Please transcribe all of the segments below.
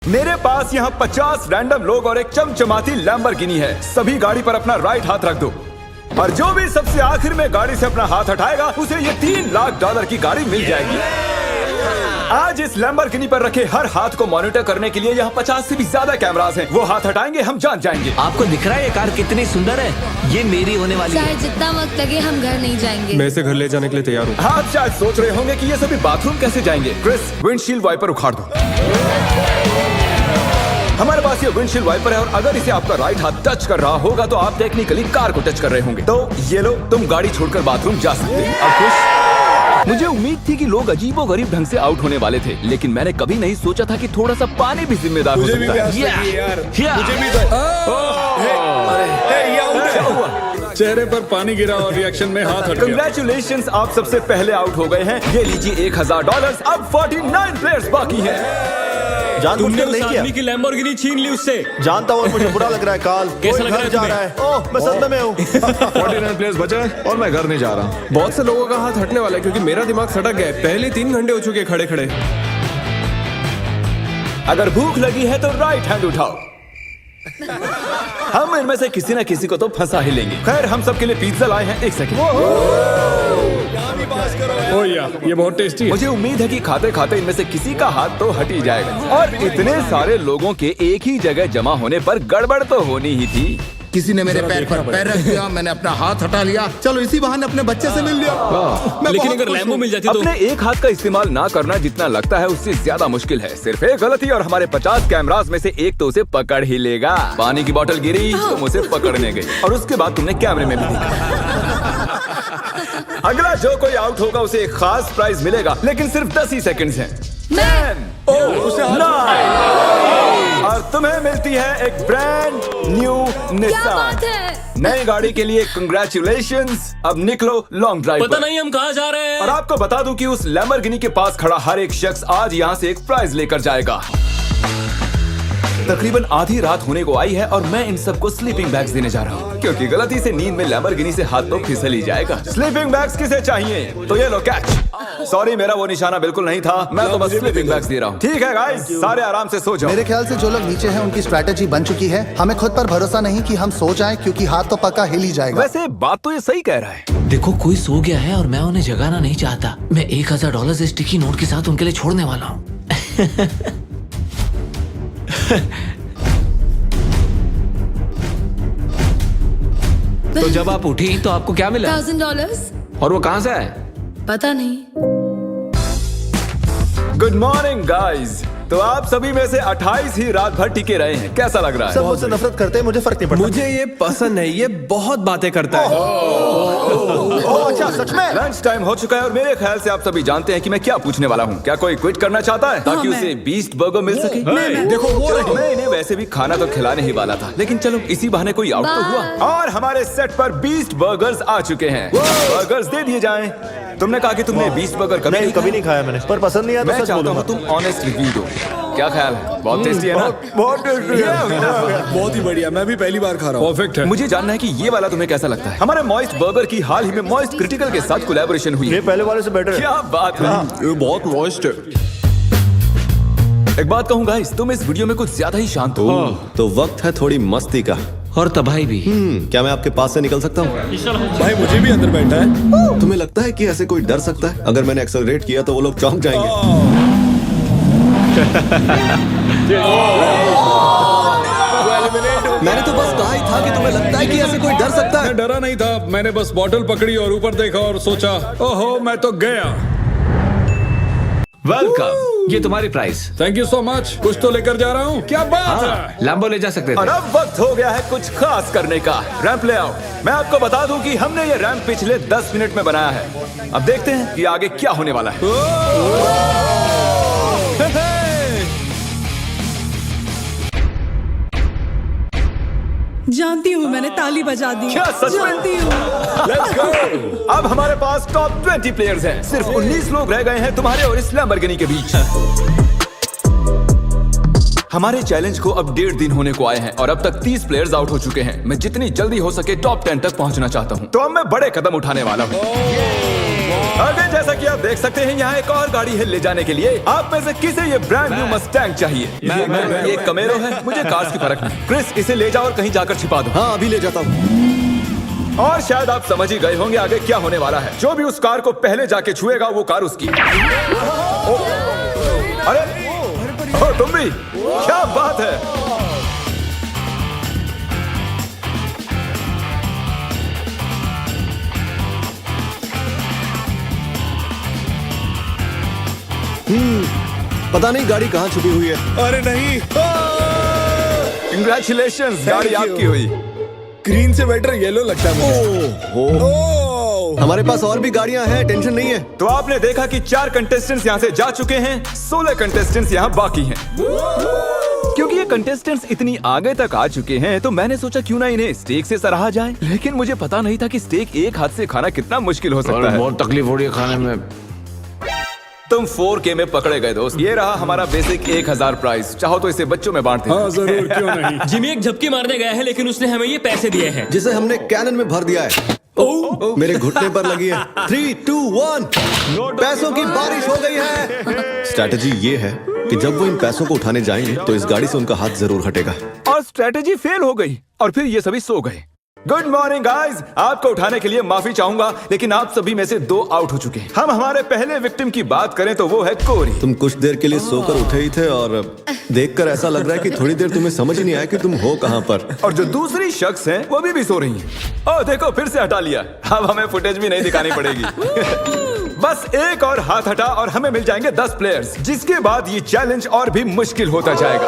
मेरे पास यहाँ 50 रैंडम लोग और एक चमचमाती लैम्बोर्गिनी है। सभी गाड़ी पर अपना राइट हाथ रख दो और जो भी सबसे आखिर में गाड़ी से अपना हाथ हटाएगा उसे ये $3 लाख की गाड़ी मिल जाएगी। आज इस लैम्बोर्गिनी पर रखे हर हाथ को मॉनिटर करने के लिए यहाँ 50 से भी ज्यादा कैमरास हैं। वो हाथ हटाएंगे हम जान जाएंगे। आपको दिख रहा है ये कार कितनी सुंदर है? ये मेरी होने वाली है। चाहे जितना वक्त लगे हम घर नहीं जाएंगे। मैं इसे घर ले जाने के लिए तैयार हूँ। आप शायद सोच रहे होंगे कि ये सभी बाथरूम कैसे जाएंगे। क्रिस, विंडशील्ड वाइपर उखाड़ दो। हमारे पास ये विंडशील्ड वाइपर है और अगर इसे आपका राइट हाथ टच कर रहा होगा तो आप टेक्निकली कार को टच कर रहे होंगे। तो ये लो, तुम गाड़ी छोड़कर बाथरूम जा सकते हैं। अब खुश? मुझे उम्मीद थी कि लोग अजीबोगरीब ढंग से आउट होने वाले थे, लेकिन मैंने कभी नहीं सोचा था कि थोड़ा सा पानी भी जिम्मेदार हो सकता है। चेहरे पर पानी गिरा और रिएक्शन में हाथ हट गया। कंग्रेचुलेशंस, आप सबसे पहले आउट हो गए हैं। ये लीजिए $1000। अब 49 प्लेयर्स बाकी हैं। तुमने उस नहीं आदमी की लैम्बोर्गिनी छीन ली उससे। जानता हूँ और मुझे बुरा लग रहा है। काल कैसा कोई लग रहा घर है जा तुम्हें? रहा है। ओह, मैं सदमे में हूँ। 49 प्लेयर्स बचे हैं और मैं घर नहीं जा रहा। बहुत से लोगों का हाथ हटने वाला है क्योंकि मेरा दिमाग सटक गया है। पहले 3 घंटे हो चुके खड़े खड़े। अगर भूख लगी है तो राइट हैंड उठाओ। हम इनमें से किसी न किसी को तो फंसा ही लेंगे। खैर, हम सबके लिए पिज्जा लाए हैं। एक सेकंड। ओ या, ये बहुत टेस्टी है। मुझे उम्मीद है कि खाते खाते इनमें से किसी का हाथ तो हट ही जाएगा। और इतने सारे लोगों के एक ही जगह जमा होने पर गड़बड़ तो होनी ही थी। किसी ने मेरे पैर पर पैर रख दिया, मैंने अपना हाथ हटा लिया। चलो इसी बहाने अपने बच्चे से मिल लिया। मैं लेकिन बहुत अगर खुश लैम्बो हूँ। मिल जाती तो अपने एक हाथ का इस्तेमाल ना करना जितना लगता है उससे ज्यादा मुश्किल है। सिर्फ एक गलती और हमारे 50 कैमरास में से एक तो उसे पकड़ ही लेगा। पानी की बोतल गिरी, तुम उसे पकड़ने गई और उसके बाद तुमने कैमरे में भी देखा। अगला जो कोई आउट होगा उसे एक खास प्राइज मिलेगा, लेकिन सिर्फ 10 ही सेकंड्स हैं। 10, 9 और तुम्हें मिलती है एक ब्रांड न्यू निसान। बात है? नई गाड़ी के लिए कंग्रेचुलेशंस। अब निकलो लॉन्ग ड्राइव पता पर। नहीं हम कहाँ जा रहे और हैं। आपको बता दूं कि उस लैम्बोर्गिनी के पास खड़ा हर एक शख्स आज यहाँ से एक प्राइज लेकर जाएगा। तकरीबन आधी रात होने को आई है और मैं इन सबको स्लीपिंग बैग्स देने जा रहा हूँ, क्योंकि गलती से नींद में लैम्बोर्गिनी से हाथ तो फिसल ही जाएगा। स्लीपिंग बैग्स किसे चाहिए? तो ये लो कैच। सॉरी, मेरा वो निशाना बिल्कुल नहीं था। मैं तो बस स्लीपिंग बैग्स दे रहा हूँ। ठीक है गाइस, सारे आराम से सो जाओ। मेरे ख्याल से जो लोग नीचे हैं उनकी स्ट्रैटेजी बन चुकी है। हमें खुद पर भरोसा नहीं कि हम सो जाएं, क्योंकि हाथ तो पक्का हिल ही जाएगा। वैसे बात तो ये सही कह रहा है। देखो, कोई सो गया है और मैं उन्हें जगाना नहीं चाहता। मैं $1000 स्टिकी नोट के साथ उनके लिए छोड़ने वाला हूँ। तो जब आप उठी तो आपको क्या मिला? $1000? और वो कहाँ से आए? पता नहीं। Good morning guys. तो आप सभी में से 28 ही रात भर टिके रहे हैं। कैसा लग रहा है? सब मुझसे नफरत करते हैं, मुझे फर्क नहीं पड़ता। मुझे ये पसंद है। ये बहुत बातें करता है। ओह, अच्छा, सच में? लंच टाइम हो चुका है और मेरे ख्याल से आप सभी जानते हैं कि मैं क्या पूछने वाला हूँ। क्या कोई क्विट करना चाहता है ताकि उसे बीस्ट बर्गर मिल सके? देखो वो रही। मैं इन्हें वैसे भी खाना तो खिलाने ही वाला था, लेकिन चलो इसी बहाने कोई आउट तो हुआ। और हमारे सेट पर बीस्ट बर्गर्स आ चुके हैं। बर्गर्स दे दिए जाएं। तुमने कहा कि तुमने बीस्ट बर्गर कभी नहीं खाया मैंने, पर पसंद नहीं आया मैं तो सच चाहता बोलूंगा। हूँ तुम ऑनेस्ट रिव्यू दो। क्या ख्याल है? बहुत टेस्टी है ना? बहुत टेस्टी है। बहुत ही बढ़िया, मैं भी पहली बार खा रहा हूँ। परफेक्ट है। मुझे जानना है कि ये वाला तुम्हें कैसा लगता है। हमारे मॉइस्ट बर्गर की हाल ही में मॉइस्ट क्रिटिकल के साथ कोलैबोरेशन हुई ये है। पहले वाले से बेटर है। क्या बात है। ये बहुत मॉइस्ट है। एक बात कहूँ गाइस, तुम इस वीडियो में कुछ ज्यादा ही शांत हो। तो वक्त है थोड़ी मस्ती का। और तबाही भी। क्या मैं आपके पास से निकल सकता हूँ? भाई मुझे भी अंदर बैठा है। तुम्हें लगता है कि ऐसे कोई डर सकता है? अगर मैंने एक्सेलरेट किया तो वो लोग चौंक जाएंगे। मैंने तो बस कहा ही था कि तुम्हें लगता है कि ऐसे कोई डर सकता है? मैं डरा नहीं था, मैंने बस बॉटल पकड़ी और ऊपर देखा और सोचा ओहो मैं तो गया। वेलकम, ये तुम्हारी price. Thank you so much. कुछ तो लेकर जा रहा हूँ। क्या बात है। लैम्बो ले जा सकते और थे। अब वक्त हो गया है कुछ खास करने का। रैंप ले आओ। मैं आपको बता दूं कि हमने ये रैंप पिछले 10 मिनट में बनाया है। अब देखते हैं कि आगे क्या होने वाला है। जानती हूँ, मैंने ताली बजा दी। क्या सच में? जानती हूँ। Let's go! अब हमारे पास टॉप 20 प्लेयर्स हैं। सिर्फ 19 लोग रह गए हैं तुम्हारे और इस लैम्बोर्गिनी के बीच। हमारे चैलेंज को अब 1.5 दिन होने को आए हैं और अब तक 30 प्लेयर्स आउट हो चुके हैं। मैं जितनी जल्दी हो सके टॉप 10 तक पहुंचना चाहता हूं। तो अब मैं बड़े कदम उठाने वाला हूं। अगर जैसा कि आप देख सकते हैं यहाँ एक और गाड़ी है ले जाने के लिए। आप में से किसे ये ब्रांड न्यू मस्टैंग चाहिए? ये एक कमेरो है, मुझे कार्स की फर्क नहीं। क्रिस, इसे ले जाओ और कहीं जाकर छिपा दो। हाँ अभी ले जाता हूँ। और शायद आप समझ ही गए होंगे आगे क्या होने वाला है। जो भी उस कार को पहले जाके छुएगा वो कार उसकी। अरे तुम भी, क्या बात है। पता नहीं गाड़ी कहाँ छुपी हुई है। अरे नहीं, कंग्रेचुलेशंस, गाड़ी आपकी हुई। ग्रीन से बेटर येलो लगता है मुझे। हमारे पास और भी गाड़ियां हैं, टेंशन नहीं है। तो आपने देखा कि 4 कंटेस्टेंट्स यहाँ से जा चुके हैं, 16 कंटेस्टेंट्स यहाँ बाकी हैं। क्योंकि ये कंटेस्टेंट्स इतनी आगे तक आ चुके हैं तो मैंने सोचा क्यों ना इन्हें स्टेक से सराहा जाए। लेकिन मुझे पता नहीं था कि स्टेक एक हाथ से खाना कितना मुश्किल हो सकता है। बहुत तकलीफ हो रही है खाने में। तुम 4K में पकड़े गए दोस्त। ये रहा हमारा बेसिक 1000 प्राइस। चाहो तो इसे बच्चों में बांट हाँ दे। जरूर, क्यों नहीं। जिमी एक झपकी मारने गया है लेकिन उसने हमें ये पैसे दिए हैं। जिसे हमने कैनन में भर दिया है। मेरे घुटने पर लगी है। 3, 2, 1 पैसों की बारिश हो गई है। स्ट्रैटेजी ये है कि जब वो इन पैसों को उठाने जाएंगे तो इस गाड़ी से उनका हाथ जरूर हटेगा। और स्ट्रेटेजी फेल हो गई और फिर ये सभी सो गए। गुड मॉर्निंग गाइस, आपको उठाने के लिए माफी चाहूंगा लेकिन आप सभी में से 2 आउट हो चुके हैं। हम हमारे पहले विक्टिम की बात करें तो वो है कोरी। तुम कुछ देर के लिए सोकर उठे ही थे और देखकर ऐसा लग रहा है कि थोड़ी देर तुम्हें समझ नहीं आया कि तुम हो कहां पर। और जो दूसरी शख्स हैं वो भी सो रही हैं। ओह देखो, फिर से हटा लिया। अब हमें फुटेज भी नहीं दिखानी पड़ेगी। बस एक और हाथ हटा और हमें मिल जाएंगे 10 प्लेयर्स, जिसके बाद ये चैलेंज और भी मुश्किल होता जाएगा।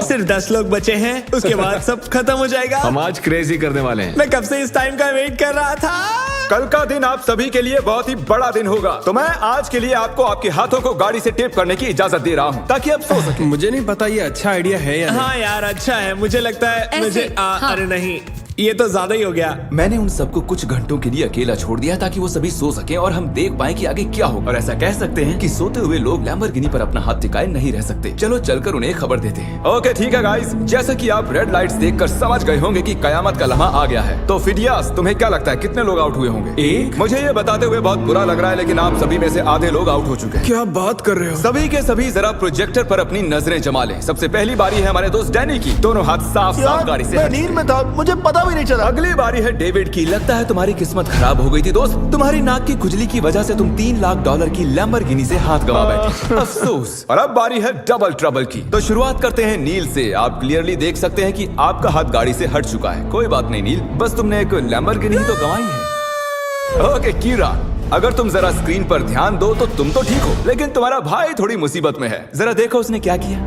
सिर्फ 10 लोग बचे हैं, उसके बाद सब खत्म हो जाएगा। हम आज क्रेजी करने वाले हैं। मैं कब से इस टाइम का वेट कर रहा था। कल का दिन आप सभी के लिए बहुत ही बड़ा दिन होगा। तो मैं आज के लिए आपको आपके हाथों को गाड़ी से टेप करने की इजाजत दे रहा हूँ ताकि आप सो सकें। मुझे नहीं पता ये अच्छा आइडिया है या नहीं। हाँ यार, अच्छा है। मुझे लगता है ऐसे, मुझे हाँ। अरे नहीं, ये तो ज्यादा ही हो गया। मैंने उन सबको कुछ घंटों के लिए अकेला छोड़ दिया ताकि वो सभी सो सकें और हम देख पाएं कि आगे क्या हो। और ऐसा कह सकते हैं कि सोते हुए लोग लैम्बोर्गिनी पर अपना हाथ टिकाए नहीं रह सकते। चलो चलकर उन्हें खबर देते हैं। ओके ठीक है गाइस, जैसा कि आप रेड लाइट्स देखकर समझ गए होंगे कि कयामत का लम्हा आ गया है। तो फिडियास, तुम्हें क्या लगता है कितने लोग आउट हुए होंगे? 1। मुझे ये बताते हुए बहुत बुरा लग रहा है लेकिन आप सभी में से आधे लोग आउट हो चुके हैं। क्या बात कर रहे हो? सभी के सभी जरा प्रोजेक्टर पर अपनी नजरें जमा लें। सबसे पहली बारी है हमारे दोस्त डैनी की। दोनों हाथ साफ साफ गाड़ी से मैं हट। नींद में था, मुझे पता भी नहीं चला। अगली बारी है डेविड की। लगता है तुम्हारी किस्मत खराब हो गई थी दोस्त। तुम्हारी नाक की खुजली की वजह से तुम $3 लाख की लैम्बोर्गिनी से हाथ गंवा बैठे। अफसोस। और अब बारी है डबल ट्रबल की। तो शुरुआत करते हैं नील से। आप क्लियरली देख सकते हैं कि आपका हाथ गाड़ी से हट चुका है। कोई बात नहीं नील, बस तुमने एक लैम्बोर्गिनी तो गंवाई है। ओके कीरा, अगर तुम जरा स्क्रीन पर ध्यान दो तो तुम तो ठीक हो लेकिन तुम्हारा भाई थोड़ी मुसीबत में है। जरा देखो उसने क्या किया।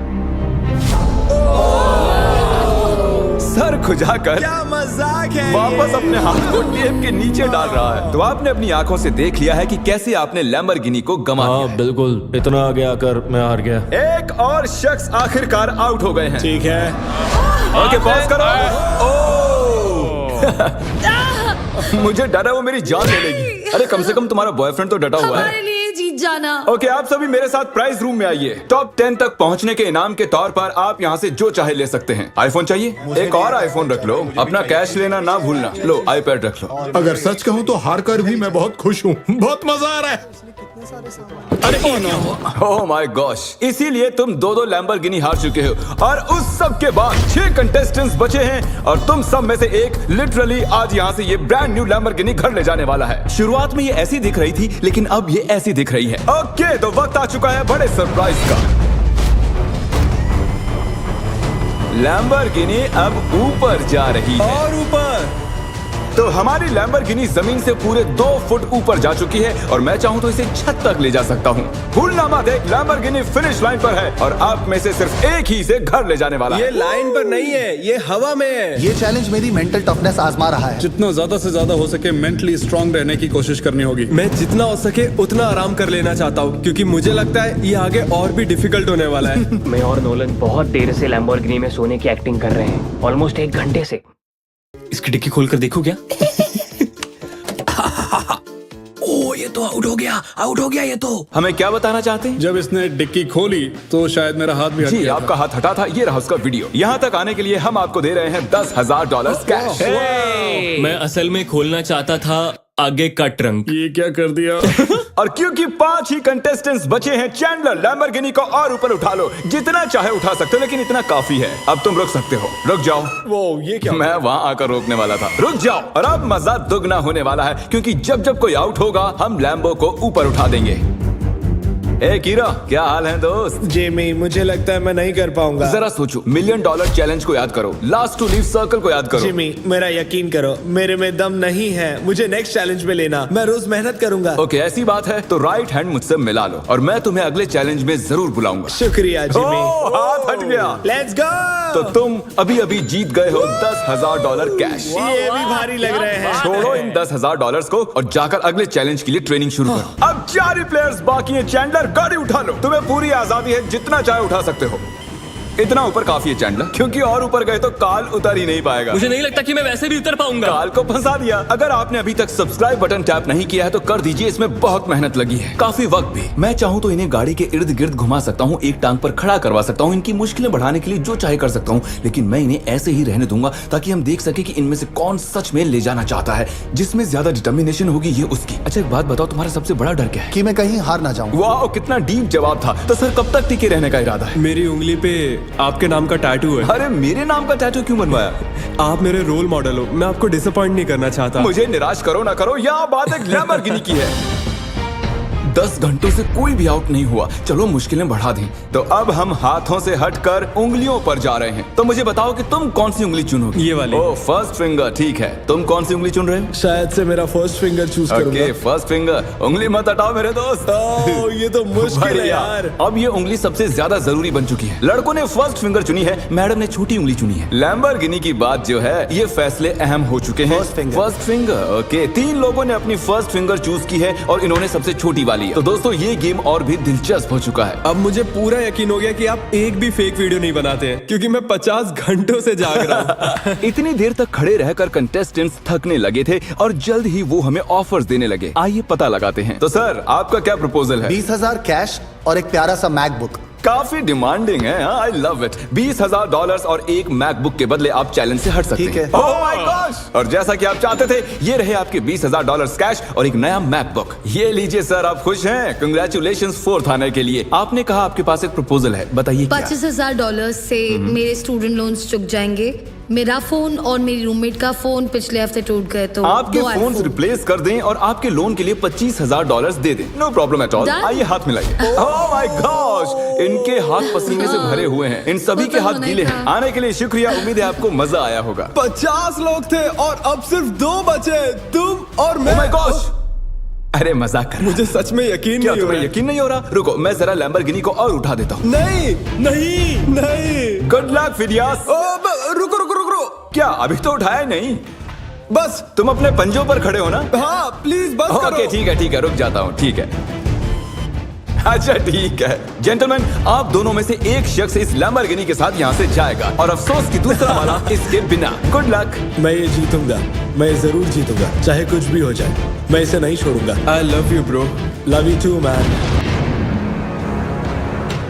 सर खुजाकर क्या मजाक है। वापस अपने हाथ को टेप के नीचे डाल रहा है। तो आपने अपनी आंखों से देख लिया है कि कैसे आपने लैम्बोर्गिनी को गंवा दिया है। बिल्कुल, इतना आगे आकर मैं हार गया। एक और शख्स आखिरकार आउट हो गए हैं। ठीक है। ओके पॉज करो। मुझे डर है वो मेरी जान ले लेगी। अरे कम से कम तुम्हारा बॉयफ्रेंड तो डटा हुआ हमारे है। लिए जीत जाना। ओके आप सभी मेरे साथ प्राइज रूम में आइए। टॉप 10 तक पहुंचने के इनाम के तौर पर आप यहाँ से जो चाहे ले सकते हैं। आईफोन चाहिए? एक और आईफोन रख लो। अपना कैश लेना ना भूलना। लो आईपैड रख लो। अगर सच कहूँ तो हार कर भी मैं बहुत खुश हूँ। बहुत मजा आ रहा है। ओह माय गॉश, इसीलिए तुम 2-2 लैम्बोर्गिनी हार चुके हो और उस सब के बाद 6 कंटेस्टेंट्स बचे हैं और तुम सब में से एक लिटरली आज यहाँ से ये ब्रांड न्यू लैम्बोर्गिनी घर ले जाने वाला है। शुरुआत में ये ऐसी दिख रही थी लेकिन अब ये ऐसी दिख रही है। ओके तो वक्त आ चुका है बड़े सरप्राइज का। लैम्बोर्गिनी अब ऊपर जा रही है। और ऊपर। तो हमारी लैम्बोर्गिनी जमीन से पूरे 2 फुट ऊपर जा चुकी है और मैं चाहूँ तो इसे छत तक ले जा सकता हूँ। फूलनामा देख, लैम्बोर्गिनी फिनिश लाइन पर है और आप में से सिर्फ एक ही इसे घर ले जाने वाला ये है। लाइन पर नहीं है, ये हवा में है। ये चैलेंज मेरी मेंटल टफनेस आजमा रहा है। जितना ज्यादा से ज्यादा हो सके मेंटली स्ट्रांग रहने की कोशिश करनी होगी। मैं जितना हो सके उतना आराम कर लेना चाहता हूँ क्योंकि मुझे लगता है ये आगे और भी डिफिकल्ट होने वाला है। मैं और नोलन बहुत देर से लैम्बोर्गिनी में सोने की एक्टिंग कर रहे हैं, ऑलमोस्ट 1 घंटे से। इसकी डिक्की खोलकर देखो क्या? ओह ये तो आउट हो गया ये तो। हमें क्या बताना चाहते हैं? जब इसने डिक्की खोली तो शायद मेरा हाथ भी हट जी गया आपका हाथ हटा था। ये रहा उसका वीडियो। यहाँ तक आने के लिए हम आपको दे रहे हैं $10,000 कैश। मैं असल में खोलना चाहता था आगे का ट्रंक। ये क्या कर दिया? और क्योंकि 5 ही कंटेस्टेंट्स बचे हैं, चैंडलर लैम्बोर्गिनी को और ऊपर उठा लो। जितना चाहे उठा सकते हो, लेकिन इतना काफी है। अब तुम रुक सकते हो। रुक जाओ। वो ये क्या? मैं वहाँ आकर रोकने वाला था। रुक जाओ। और अब मजा दुगना होने वाला है, क्योंकि जब जब कोई आउट होगा हम लैम्बो को ऊपर उठा देंगे। ए कीरा, क्या हाल है दोस्त? जिमी, मुझे लगता है मैं नहीं कर पाऊंगा। जरा सोचो, $1 मिलियन चैलेंज को याद करो, लास्ट टू लीव सर्कल को याद करो। जिमी, मेरा यकीन करो, मेरे में दम नहीं है। मुझे नेक्स्ट चैलेंज में लेना। मैं रोज मेहनत करूंगा। ओके, ऐसी बात है तो राइट हैंड मुझसे मिला लो और मैं तुम्हें अगले चैलेंज में जरूर बुलाऊंगा। शुक्रिया जिमी। हाथ हट गया। Let's go. तो तुम अभी अभी जीत गए हो $10,000 कैश। ये भी भारी लग रहे हैं। छोड़ो इन $10,000 को और जाकर अगले चैलेंज के लिए ट्रेनिंग शुरू करो। अब 4 ही प्लेयर्स बाकी हैं। चैंडलर, गाड़ी उठा लो। तुम्हें पूरी आजादी है, जितना चाहे उठा सकते हो। इतना ऊपर काफी है चैंडलर, क्योंकि और ऊपर गए तो काल उतर ही नहीं पाएगा। मुझे नहीं लगता कि मैं वैसे भी उतर पाऊंगा। काल को फंसा दिया। अगर आपने अभी तक सब्सक्राइब बटन टैप नहीं किया है तो कर दीजिए, इसमें बहुत मेहनत लगी है, काफी वक्त भी। मैं चाहूँ तो इन्हें गाड़ी के इर्द गिर्द घुमा सकता हूँ, एक टांग पर खड़ा करवा सकता हूँ, इनकी मुश्किलें बढ़ाने के लिए जो चाहे कर सकता हूँ, लेकिन मैं इन्हें ऐसे ही रहने दूंगा ताकि हम देख सके कि इनमें से कौन सच में ले जाना चाहता है। जिसमें ज्यादा डिटर्मिनेशन होगी ये उसकी। अच्छा एक बात बताओ, तुम्हारा सबसे बड़ा डर क्या है? कि मैं कहीं हार ना जाऊं। वाह, कितना डीप जवाब था। तो सर कब तक टिके रहने का इरादा है? मेरी उंगली पे आपके नाम का टैटू है। अरे मेरे नाम का टैटू क्यों बनवाया? आप मेरे रोल मॉडल हो, मैं आपको डिसअपॉइंट नहीं करना चाहता। मुझे निराश करो ना करो, यहाँ बात एक लैम्बोर्गिनी की है। 10 घंटों से कोई भी आउट नहीं हुआ। चलो मुश्किलें बढ़ा दें। तो अब हम हाथों से हटकर उंगलियों पर जा रहे हैं। तो मुझे बताओ कि तुम कौन सी उंगली चुनोगे? ये वाली। ओह, फर्स्ट फिंगर, ठीक है। तुम कौन सी उंगली चुन रहे हो? शायद से मेरा फर्स्ट फिंगर चूज करूंगा। Okay, first finger. उंगली मत हटाओ मेरे दोस्त। ओह, ये तो मुश्किल है बढ़िया। यार। अब ये उंगली सबसे ज्यादा जरूरी बन चुकी है। लड़कों ने फर्स्ट फिंगर चुनी है, मैडम ने छोटी उंगली चुनी है। लैम्बोर्गिनी की बात जो है, ये फैसले अहम हो चुके हैं। First finger, okay. 3 लोगों ने अपनी फर्स्ट फिंगर चूज की है और इन्होंने सबसे छोटी वाली है। तो दोस्तों ये गेम और भी दिलचस्प हो चुका है। अब मुझे पूरा यकीन हो गया कि आप एक भी फेक वीडियो नहीं बनाते हैं, क्योंकि मैं 50 घंटों से जाग रहा हूँ। इतनी देर तक खड़े रहकर कंटेस्टेंट्स थकने लगे थे और जल्द ही वो हमें ऑफर्स देने लगे। आइए पता लगाते हैं। तो सर आपका क्या प्रपोजल है? 20,000 कैश और एक प्यारा सा मैकबुक। काफी डिमांडिंग है। I love it. $20,000 और एक मैकबुक के बदले आप चैलेंज से हट सकते ठीक हैं। है। Oh my gosh! और जैसा कि आप चाहते थे, ये रहे आपके $20,000 कैश और एक नया मैकबुक। ये लीजिए सर, आप खुश हैं? कंग्रेचुलेशंस 4th आने के लिए। आपने कहा आपके पास एक प्रपोजल है, बताइए क्या? $25,000 से मेरे स्टूडेंट लोन्स चुक जाएंगे। मेरा फोन और मेरी रूममेट का फोन पिछले हफ्ते टूट गए, तो आपके 2 फोन iPhone। रिप्लेस कर दें और आपके लोन के लिए $25,000 दे दें। No problem at all. Done? आइए हाथ मिलाइए। Oh my gosh! इनके हाथ पसीने से भरे हुए हैं। इन सभी वो के तो हाथ होना गीले ही हैं। था। आने के लिए शुक्रिया। उम्मीद है आपको मजा आया होगा। 50 लोग थे और अब सिर्फ 2 बचे, तुम और ओह मैं। My gosh! अरे मजाक कर रहा। मुझे सच में यकीन क्या नहीं हो तुम्हें रहा। यकीन नहीं हो रहा? रुको, मैं जरा लैम्बोर्गिनी को और उठा देता हूँ। नहीं नहीं नहीं। Good luck Phidias. रुको रुको रुको। क्या अभी तो उठाया ही नहीं? बस। तुम अपने पंजों पर खड़े हो ना? हाँ प्लीज बस करो। ओके ठीक है, रुक जाता हूँ। ठीक है, अच्छा ठीक है। जेंटलमैन, आप दोनों में से एक शख्स इस लैम्बोर्गिनी के साथ यहाँ से जाएगा और अफसोस कि दूसरा वाला इसके बिना। Good luck. मैं ये जीतूंगा, मैं जरूर जीतूंगा, चाहे कुछ भी हो जाए। मैं इसे नहीं छोड़ूंगा। I love you bro. Love you too man.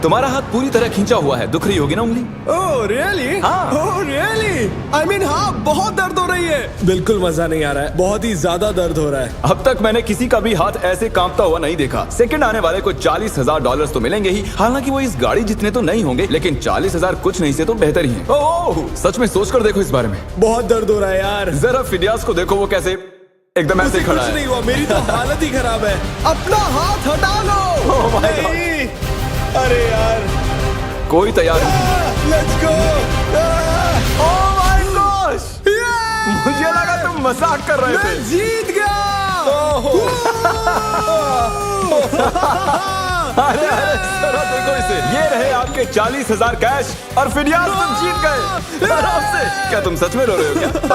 तुम्हारा हाथ पूरी तरह खींचा हुआ है, दुख रही होगी ना उंगली? Oh really? हाँ। Oh really? आई मीन हाँ, बहुत दर्द हो रही है। बिल्कुल मजा नहीं आ रहा है, बहुत ही ज्यादा दर्द हो रहा है। अब तक मैंने किसी का भी हाथ ऐसे कांपता हुआ नहीं देखा। सेकंड आने वाले को $40,000 तो मिलेंगे ही। हालांकि वो इस गाड़ी जितने तो नहीं होंगे, लेकिन 40,000 कुछ नहीं से तो बेहतर ही है। ओह, सच में सोचकर देखो इस बारे में। बहुत दर्द हो रहा है यार। जरा फिडियास को देखो, वो कैसे एकदम ऐसे खड़ा कुछ है। नहीं हुआ, मेरी तो हालत ही खराब है। अपना हाथ हटा लो। Oh my God! नहीं, अरे यार। कोई तैयार नहीं। Let's go. Oh my gosh! मुझे लगा तुम मजाक कर रहे थे। जीत गया। अरे जरा देखो इसे। ये रहे आपके 40,000 कैश और फिडियास तुम जीत गए आराम से। क्या तुम सच में रो रहे हो क्या?